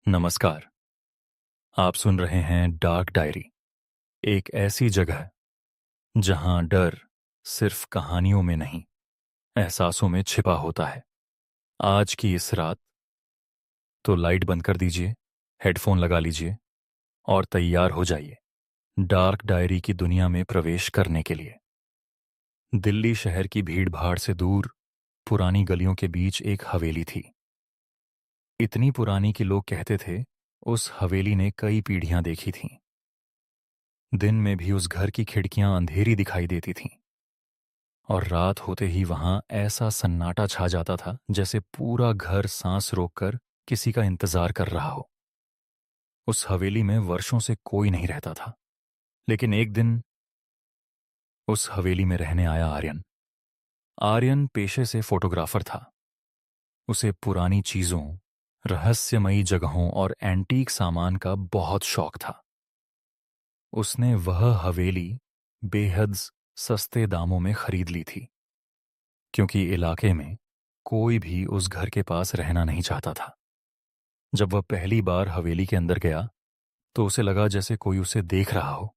नमस्कार। आप सुन रहे हैं डार्क डायरी, एक ऐसी जगह जहां डर सिर्फ कहानियों में नहीं, एहसासों में छिपा होता है। आज की इस रात तो लाइट बंद कर दीजिए, हेडफोन लगा लीजिए और तैयार हो जाइए डार्क डायरी की दुनिया में प्रवेश करने के लिए। दिल्ली शहर की भीड़-भाड़ से दूर पुरानी गलियों के बीच एक हवेली थी। इतनी पुरानी कि लोग कहते थे उस हवेली ने कई पीढ़ियां देखी थीं। दिन में भी उस घर की खिड़कियां अंधेरी दिखाई देती थीं और रात होते ही वहां ऐसा सन्नाटा छा जाता था जैसे पूरा घर सांस रोककर किसी का इंतजार कर रहा हो। उस हवेली में वर्षों से कोई नहीं रहता था, लेकिन एक दिन उस हवेली में रहने आया आर्यन। आर्यन पेशे से फोटोग्राफर था। उसे पुरानी चीजों, रहस्यमयी जगहों और एंटीक सामान का बहुत शौक था। उसने वह हवेली बेहद सस्ते दामों में खरीद ली थी, क्योंकि इलाके में कोई भी उस घर के पास रहना नहीं चाहता था। जब वह पहली बार हवेली के अंदर गया तो उसे लगा जैसे कोई उसे देख रहा हो।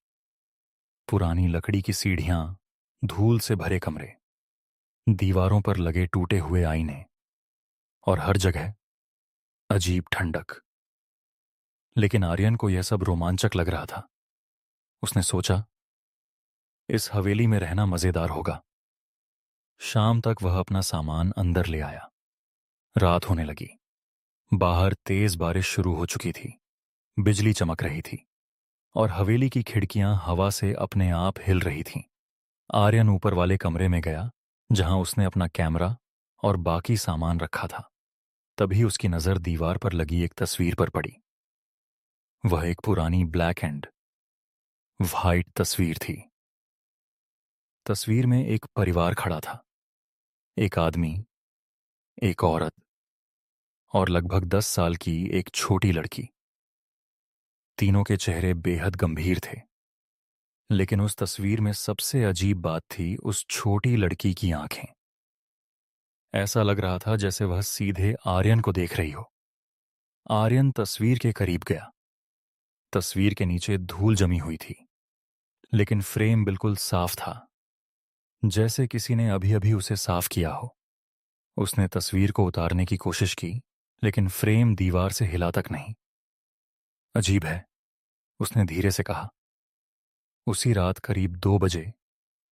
पुरानी लकड़ी की सीढ़ियां, धूल से भरे कमरे, दीवारों पर लगे टूटे हुए आईने और हर जगह अजीब ठंडक। लेकिन आर्यन को यह सब रोमांचक लग रहा था। उसने सोचा, इस हवेली में रहना मजेदार होगा। शाम तक वह अपना सामान अंदर ले आया। रात होने लगी। बाहर तेज बारिश शुरू हो चुकी थी। बिजली चमक रही थी और हवेली की खिड़कियां हवा से अपने आप हिल रही थीं। आर्यन ऊपर वाले कमरे में गया, जहां उसने अपना कैमरा और बाकी सामान रखा था। तभी उसकी नजर दीवार पर लगी एक तस्वीर पर पड़ी। वह एक पुरानी ब्लैक एंड व्हाइट तस्वीर थी। तस्वीर में एक परिवार खड़ा था। एक आदमी, एक औरत और लगभग 10 साल की एक छोटी लड़की। तीनों के चेहरे बेहद गंभीर थे, लेकिन उस तस्वीर में सबसे अजीब बात थी उस छोटी लड़की की आंखें। ऐसा लग रहा था जैसे वह सीधे आर्यन को देख रही हो। आर्यन तस्वीर के करीब गया। तस्वीर के नीचे धूल जमी हुई थी, लेकिन फ्रेम बिल्कुल साफ था, जैसे किसी ने अभी अभी उसे साफ किया हो। उसने तस्वीर को उतारने की कोशिश की, लेकिन फ्रेम दीवार से हिला तक नहीं। अजीब है, उसने धीरे से कहा। उसी रात करीब 2 बजे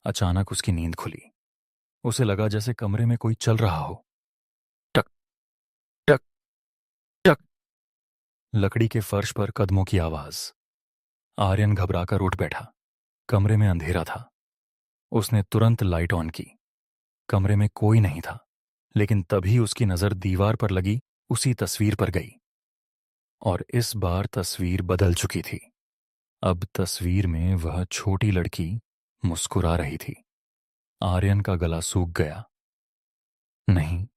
अचानक उसकी नींद खुली। उसे लगा जैसे कमरे में कोई चल रहा हो। टक टक टक। लकड़ी के फर्श पर कदमों की आवाज। आर्यन घबराकर उठ बैठा। कमरे में अंधेरा था। उसने तुरंत लाइट ऑन की। कमरे में कोई नहीं था, लेकिन तभी उसकी नजर दीवार पर लगी उसी तस्वीर पर गई। और इस बार तस्वीर बदल चुकी थी। अब तस्वीर में वह छोटी लड़की मुस्कुरा रही थी। आर्यन का गला सूख गया। नहीं,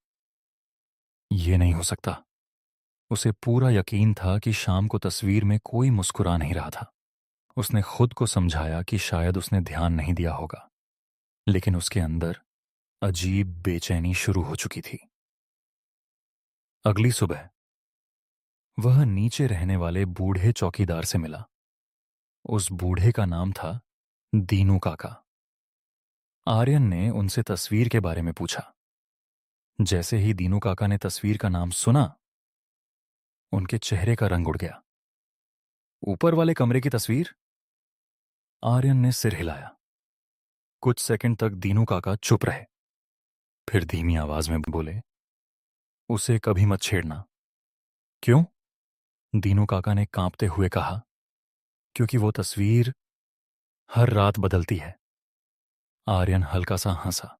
ये नहीं हो सकता। उसे पूरा यकीन था कि शाम को तस्वीर में कोई मुस्कुरा नहीं रहा था। उसने खुद को समझाया कि शायद उसने ध्यान नहीं दिया होगा, लेकिन उसके अंदर अजीब बेचैनी शुरू हो चुकी थी। अगली सुबह वह नीचे रहने वाले बूढ़े चौकीदार से मिला। उस बूढ़े का नाम था दीनू काका। आर्यन ने उनसे तस्वीर के बारे में पूछा। जैसे ही दीनू काका ने तस्वीर का नाम सुना, उनके चेहरे का रंग उड़ गया। ऊपर वाले कमरे की तस्वीर? आर्यन ने सिर हिलाया। कुछ सेकंड तक दीनू काका चुप रहे। फिर धीमी आवाज में बोले, उसे कभी मत छेड़ना। क्यों? दीनू काका ने कांपते हुए कहा, क्योंकि वो तस्वीर हर रात बदलती है। आर्यन हल्का सा हंसा।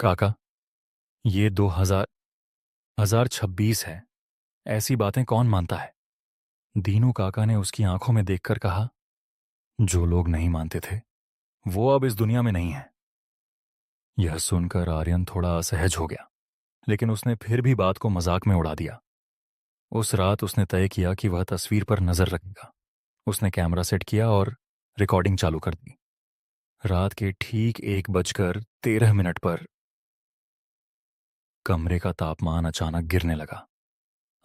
काका, ये 2026 है। ऐसी बातें कौन मानता है? दीनू काका ने उसकी आंखों में देखकर कहा, जो लोग नहीं मानते थे वो अब इस दुनिया में नहीं है। यह सुनकर आर्यन थोड़ा असहज हो गया, लेकिन उसने फिर भी बात को मजाक में उड़ा दिया। उस रात उसने तय किया कि वह तस्वीर पर नजर रखेगा। उसने कैमरा सेट किया और रिकॉर्डिंग चालू कर दी। रात के ठीक 1:13 पर कमरे का तापमान अचानक गिरने लगा।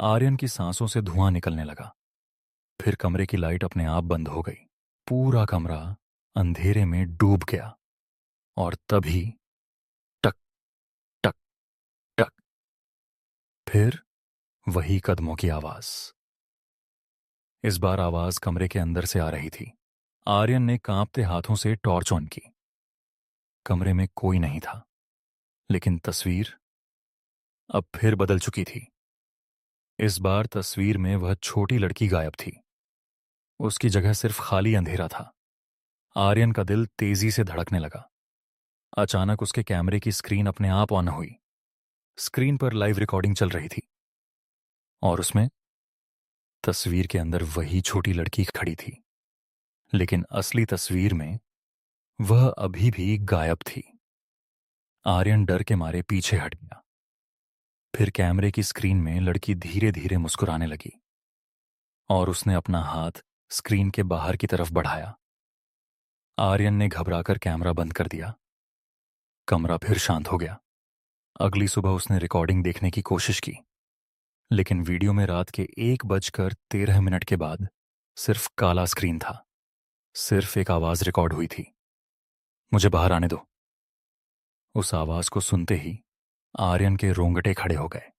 आर्यन की सांसों से धुआं निकलने लगा। फिर कमरे की लाइट अपने आप बंद हो गई। पूरा कमरा अंधेरे में डूब गया। और तभी टक टक टक, फिर वही कदमों की आवाज। इस बार आवाज कमरे के अंदर से आ रही थी। आर्यन ने कांपते हाथों से टॉर्च ऑन की। कमरे में कोई नहीं था, लेकिन तस्वीर अब फिर बदल चुकी थी। इस बार तस्वीर में वह छोटी लड़की गायब थी। उसकी जगह सिर्फ खाली अंधेरा था। आर्यन का दिल तेजी से धड़कने लगा। अचानक उसके कैमरे की स्क्रीन अपने आप ऑन हुई। स्क्रीन पर लाइव रिकॉर्डिंग चल रही थी और उसमें तस्वीर के अंदर वही छोटी लड़की खड़ी थी, लेकिन असली तस्वीर में वह अभी भी गायब थी। आर्यन डर के मारे पीछे हट गया। फिर कैमरे की स्क्रीन में लड़की धीरे धीरे मुस्कुराने लगी और उसने अपना हाथ स्क्रीन के बाहर की तरफ बढ़ाया। आर्यन ने घबराकर कैमरा बंद कर दिया। कमरा फिर शांत हो गया। अगली सुबह उसने रिकॉर्डिंग देखने की कोशिश की, लेकिन वीडियो में रात के 1:13 के बाद सिर्फ काला स्क्रीन था। सिर्फ एक आवाज रिकॉर्ड हुई थी, मुझे बाहर आने दो। उस आवाज को सुनते ही आर्यन के रोंगटे खड़े हो गए।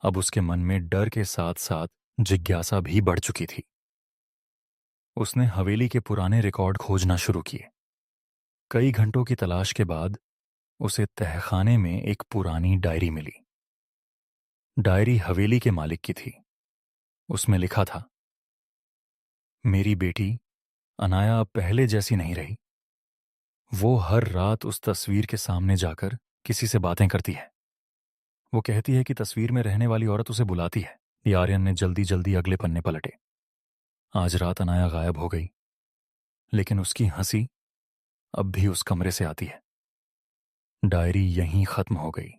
अब उसके मन में डर के साथ साथ जिज्ञासा भी बढ़ चुकी थी। उसने हवेली के पुराने रिकॉर्ड खोजना शुरू किए। कई घंटों की तलाश के बाद उसे तहखाने में एक पुरानी डायरी मिली। डायरी हवेली के मालिक की थी। उसमें लिखा था, मेरी बेटी अनाया अब पहले जैसी नहीं रही। वो हर रात उस तस्वीर के सामने जाकर किसी से बातें करती है। वो कहती है कि तस्वीर में रहने वाली औरत उसे बुलाती है। आर्यन ने जल्दी जल्दी अगले पन्ने पलटे। आज रात अनाया गायब हो गई, लेकिन उसकी हंसी अब भी उस कमरे से आती है। डायरी यहीं खत्म हो गई।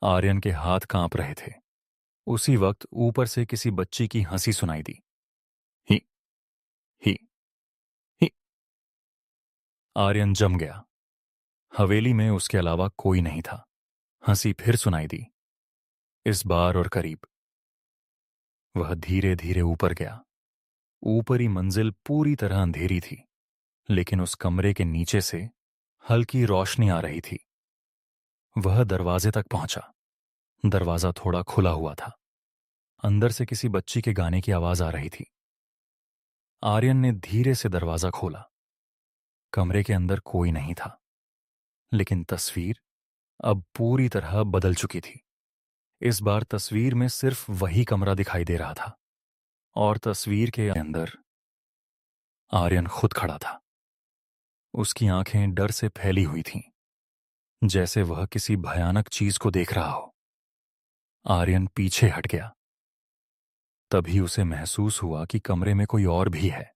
आर्यन के हाथ कांप रहे थे। उसी वक्त ऊपर से किसी बच्ची की हंसी सुनाई दी। ही ही ही। आर्यन जम गया। हवेली में उसके अलावा कोई नहीं था। हंसी फिर सुनाई दी, इस बार और करीब। वह धीरे धीरे ऊपर गया। ऊपरी मंजिल पूरी तरह अंधेरी थी, लेकिन उस कमरे के नीचे से हल्की रोशनी आ रही थी। वह दरवाजे तक पहुंचा। दरवाजा थोड़ा खुला हुआ था। अंदर से किसी बच्ची के गाने की आवाज आ रही थी। आर्यन ने धीरे से दरवाजा खोला। कमरे के अंदर कोई नहीं था, लेकिन तस्वीर अब पूरी तरह बदल चुकी थी। इस बार तस्वीर में सिर्फ वही कमरा दिखाई दे रहा था और तस्वीर के अंदर आर्यन खुद खड़ा था। उसकी आंखें डर से फैली हुई थीं, जैसे वह किसी भयानक चीज को देख रहा हो। आर्यन पीछे हट गया। तभी उसे महसूस हुआ कि कमरे में कोई और भी है।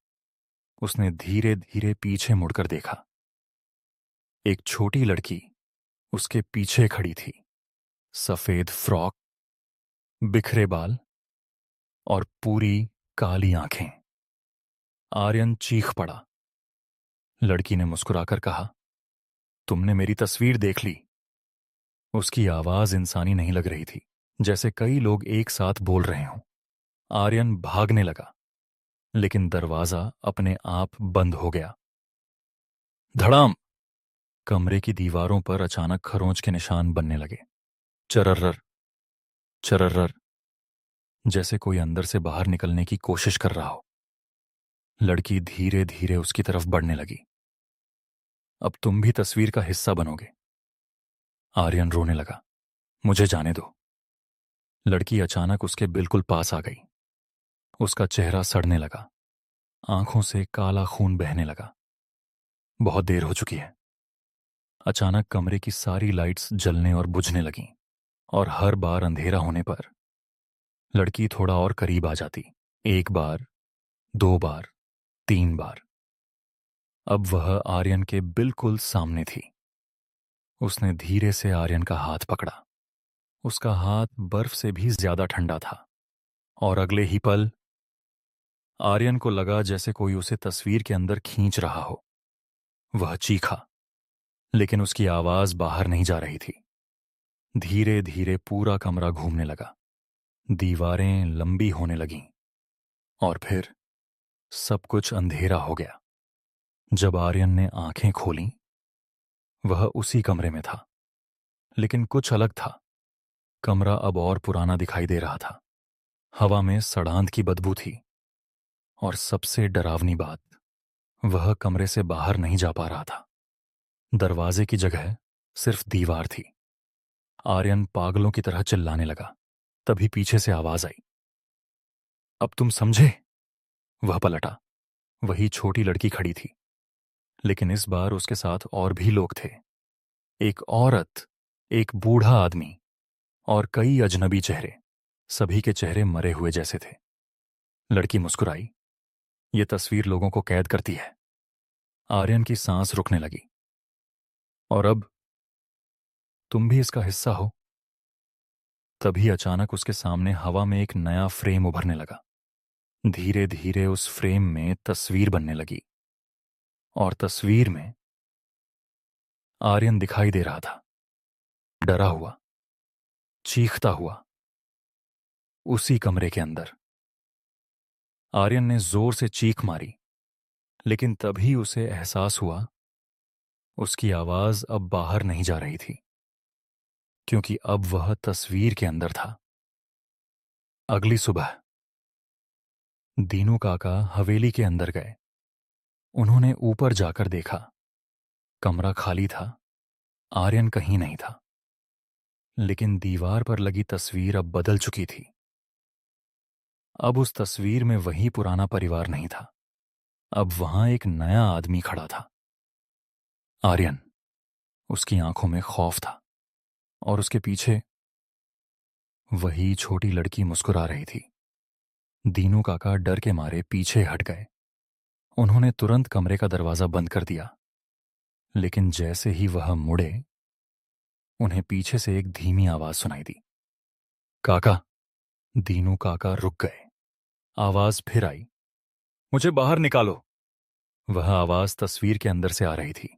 उसने धीरे धीरे पीछे मुड़कर देखा। एक छोटी लड़की उसके पीछे खड़ी थी। सफेद फ्रॉक, बिखरे बाल और पूरी काली आंखें। आर्यन चीख पड़ा। लड़की ने मुस्कुराकर कहा, तुमने मेरी तस्वीर देख ली। उसकी आवाज इंसानी नहीं लग रही थी, जैसे कई लोग एक साथ बोल रहे हों। आर्यन भागने लगा, लेकिन दरवाजा अपने आप बंद हो गया। धड़ाम! कमरे की दीवारों पर अचानक खरोंच के निशान बनने लगे। चरर्रर चरर्रर, जैसे कोई अंदर से बाहर निकलने की कोशिश कर रहा हो। लड़की धीरे धीरे उसकी तरफ बढ़ने लगी। अब तुम भी तस्वीर का हिस्सा बनोगे। आर्यन रोने लगा। मुझे जाने दो। लड़की अचानक उसके बिल्कुल पास आ गई। उसका चेहरा सड़ने लगा। आंखों से काला खून बहने लगा। बहुत देर हो चुकी है। अचानक कमरे की सारी लाइट्स जलने और बुझने लगीं, और हर बार अंधेरा होने पर लड़की थोड़ा और करीब आ जाती। 1 बार, 2 बार, 3 बार। अब वह आर्यन के बिल्कुल सामने थी। उसने धीरे से आर्यन का हाथ पकड़ा। उसका हाथ बर्फ से भी ज्यादा ठंडा था, और अगले ही पल आर्यन को लगा जैसे कोई उसे तस्वीर के अंदर खींच रहा हो। वह चीखा, लेकिन उसकी आवाज बाहर नहीं जा रही थी। धीरे धीरे पूरा कमरा घूमने लगा। दीवारें लंबी होने लगीं और फिर सब कुछ अंधेरा हो गया। जब आर्यन ने आंखें खोलीं, वह उसी कमरे में था, लेकिन कुछ अलग था। कमरा अब और पुराना दिखाई दे रहा था। हवा में सड़ांध की बदबू थी और सबसे डरावनी बात, वह कमरे से बाहर नहीं जा पा रहा था। दरवाजे की जगह सिर्फ दीवार थी। आर्यन पागलों की तरह चिल्लाने लगा। तभी पीछे से आवाज आई, अब तुम समझे? वह पलटा। वही छोटी लड़की खड़ी थी, लेकिन इस बार उसके साथ और भी लोग थे। एक औरत, एक बूढ़ा आदमी और कई अजनबी चेहरे। सभी के चेहरे मरे हुए जैसे थे। लड़की मुस्कुराई। ये तस्वीर लोगों को कैद करती है। आर्यन की सांस रुकने लगी। और अब तुम भी इसका हिस्सा हो। तभी अचानक उसके सामने हवा में एक नया फ्रेम उभरने लगा। धीरे धीरे उस फ्रेम में तस्वीर बनने लगी और तस्वीर में आर्यन दिखाई दे रहा था, डरा हुआ, चीखता हुआ, उसी कमरे के अंदर। आर्यन ने जोर से चीख मारी, लेकिन तभी उसे एहसास हुआ उसकी आवाज अब बाहर नहीं जा रही थी, क्योंकि अब वह तस्वीर के अंदर था। अगली सुबह दीनू काका हवेली के अंदर गए। उन्होंने ऊपर जाकर देखा, कमरा खाली था, आर्यन कहीं नहीं था। लेकिन दीवार पर लगी तस्वीर अब बदल चुकी थी। अब उस तस्वीर में वही पुराना परिवार नहीं था। अब वहां एक नया आदमी खड़ा था। आर्यन। उसकी आंखों में खौफ था और उसके पीछे वही छोटी लड़की मुस्कुरा रही थी। दीनू काका डर के मारे पीछे हट गए। उन्होंने तुरंत कमरे का दरवाजा बंद कर दिया, लेकिन जैसे ही वह मुड़े, उन्हें पीछे से एक धीमी आवाज सुनाई दी, काका। दीनू काका रुक गए। आवाज फिर आई, मुझे बाहर निकालो। वह आवाज तस्वीर के अंदर से आ रही थी।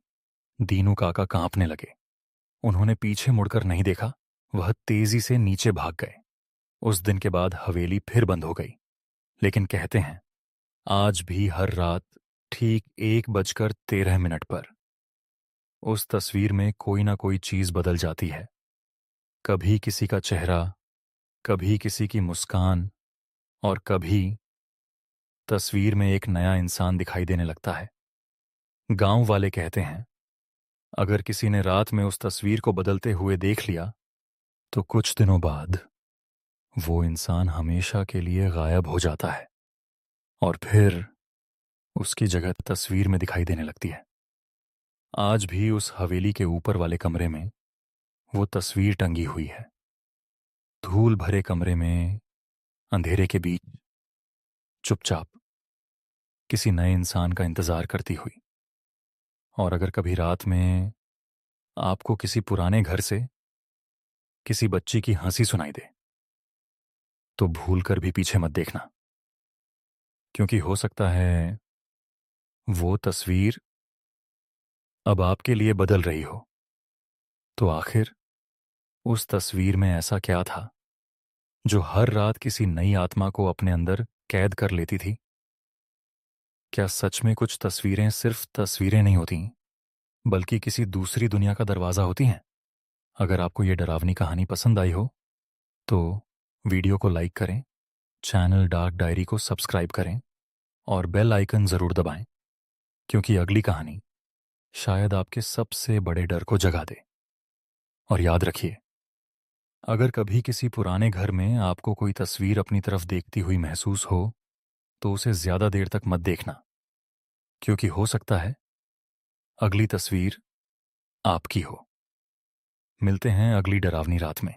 दीनू काका कांपने लगे। उन्होंने पीछे मुड़कर नहीं देखा। वह तेजी से नीचे भाग गए। उस दिन के बाद हवेली फिर बंद हो गई। लेकिन कहते हैं, आज भी हर रात ठीक 1:13 पर उस तस्वीर में कोई ना कोई चीज बदल जाती है। कभी किसी का चेहरा, कभी किसी की मुस्कान, और कभी तस्वीर में एक नया इंसान दिखाई देने लगता है। गांव वाले कहते हैं, अगर किसी ने रात में उस तस्वीर को बदलते हुए देख लिया, तो कुछ दिनों बाद वो इंसान हमेशा के लिए गायब हो जाता है और फिर उसकी जगह तस्वीर में दिखाई देने लगती है। आज भी उस हवेली के ऊपर वाले कमरे में वो तस्वीर टंगी हुई है। धूल भरे कमरे में, अंधेरे के बीच, चुपचाप किसी नए इंसान का इंतजार करती हुई। और अगर कभी रात में आपको किसी पुराने घर से किसी बच्ची की हंसी सुनाई दे, तो भूल कर भी पीछे मत देखना, क्योंकि हो सकता है वो तस्वीर अब आपके लिए बदल रही हो। तो आखिर उस तस्वीर में ऐसा क्या था जो हर रात किसी नई आत्मा को अपने अंदर कैद कर लेती थी? क्या सच में कुछ तस्वीरें सिर्फ तस्वीरें नहीं होती, बल्कि किसी दूसरी दुनिया का दरवाजा होती हैं? अगर आपको ये डरावनी कहानी पसंद आई हो, तो वीडियो को लाइक करें, चैनल डार्क डायरी को सब्सक्राइब करें और बेल आइकन जरूर दबाएं, क्योंकि अगली कहानी शायद आपके सबसे बड़े डर को जगा दे। और याद रखिए, अगर कभी किसी पुराने घर में आपको कोई तस्वीर अपनी तरफ देखती हुई महसूस हो, तो उसे ज्यादा देर तक मत देखना, क्योंकि हो सकता है अगली तस्वीर आपकी हो। मिलते हैं अगली डरावनी रात में।